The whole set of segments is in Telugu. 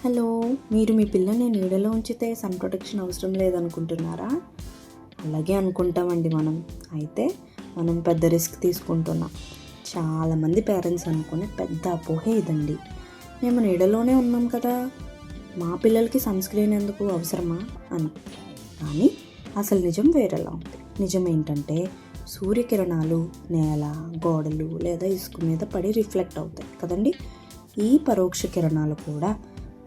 హలో, మీరు మీ పిల్లని నీడలో ఉంచితే సన్ ప్రొటెక్షన్ అవసరం లేదనుకుంటున్నారా? అలాగే అనుకుంటామండి మనం. అయితే మనం పెద్ద రిస్క్ తీసుకుంటున్నాం. చాలామంది పేరెంట్స్ అనుకునే పెద్ద అపోహే ఇదండి. మేము నీడలోనే ఉన్నాం కదా, మా పిల్లలకి సన్ స్క్రీన్ ఎందుకు అవసరమా అని. కానీ అసలు నిజం వేరేలా ఉంది. నిజం ఏంటంటే సూర్యకిరణాలు నేల, గోడలు లేదా ఇసుక మీద పడి రిఫ్లెక్ట్ అవుతాయి కదండి. ఈ పరోక్ష కిరణాలు కూడా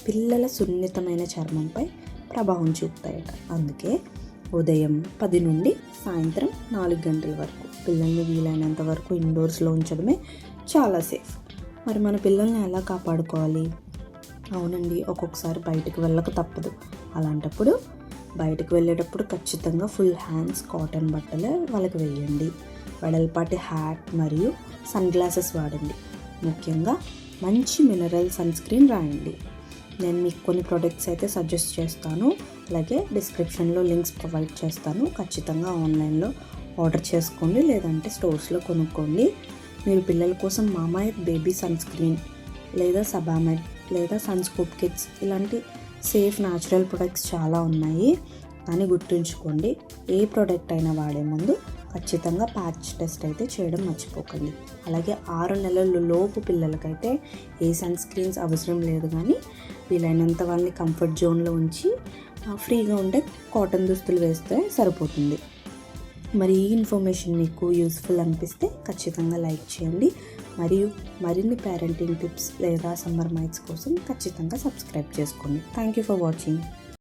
పిల్లల సున్నితమైన చర్మంపై ప్రభావం చూపుతాయట. అందుకే ఉదయం 10 నుండి సాయంత్రం 4 గంటల వరకు పిల్లల్ని వీలైనంత వరకు ఇండోర్స్లో ఉంచడమే చాలా సేఫ్. మరి మన పిల్లల్ని ఎలా కాపాడుకోవాలి? అవునండి, ఒక్కొక్కసారి బయటకు వెళ్ళక తప్పదు. అలాంటప్పుడు బయటకు వెళ్ళేటప్పుడు ఖచ్చితంగా ఫుల్ హ్యాండ్స్ కాటన్ బట్టలు వాళ్ళకి వేయండి. వెడల్పాటి హ్యాట్ మరియు సన్ గ్లాసెస్ వాడండి. ముఖ్యంగా మంచి మినరల్ సన్ స్క్రీన్ రాయండి. నేను మీకు కొన్ని ప్రోడక్ట్స్ అయితే సజెస్ట్ చేస్తాను, అలాగే డిస్క్రిప్షన్లో లింక్స్ ప్రొవైడ్ చేస్తాను. ఖచ్చితంగా ఆన్లైన్లో ఆర్డర్ చేసుకోండి, లేదంటే స్టోర్స్లో కొనుక్కోండి. మీరు పిల్లల కోసం మామాయత్ బేబీ సన్ స్క్రీన్ లేదా సబామెడ్ లేదా సన్స్కోప్ కిట్స్ ఇలాంటి సేఫ్ న్యాచురల్ ప్రొడక్ట్స్ చాలా ఉన్నాయి. కానీ గుర్తుంచుకోండి, ఏ ప్రోడక్ట్ అయినా వాడే ముందు ఖచ్చితంగా ప్యాచ్ టెస్ట్ అయితే చేయడం మర్చిపోకండి. అలాగే 6 నెలల లోపు పిల్లలకైతే ఏ సన్ స్క్రీన్స్ అవసరం లేదు, కానీ వీలైనంత వాళ్ళని కంఫర్ట్ జోన్లో ఉంచి ఫ్రీగా ఉండే కాటన్ దుస్తులు వేస్తే సరిపోతుంది. మరి ఈ ఇన్ఫర్మేషన్ మీకు యూస్ఫుల్ అనిపిస్తే ఖచ్చితంగా లైక్ చేయండి. మరియు మరిన్ని పేరెంటింగ్ టిప్స్ లేదా సమ్మర్ మైట్స్ కోసం ఖచ్చితంగా సబ్స్క్రైబ్ చేసుకోండి. Thank you for watching.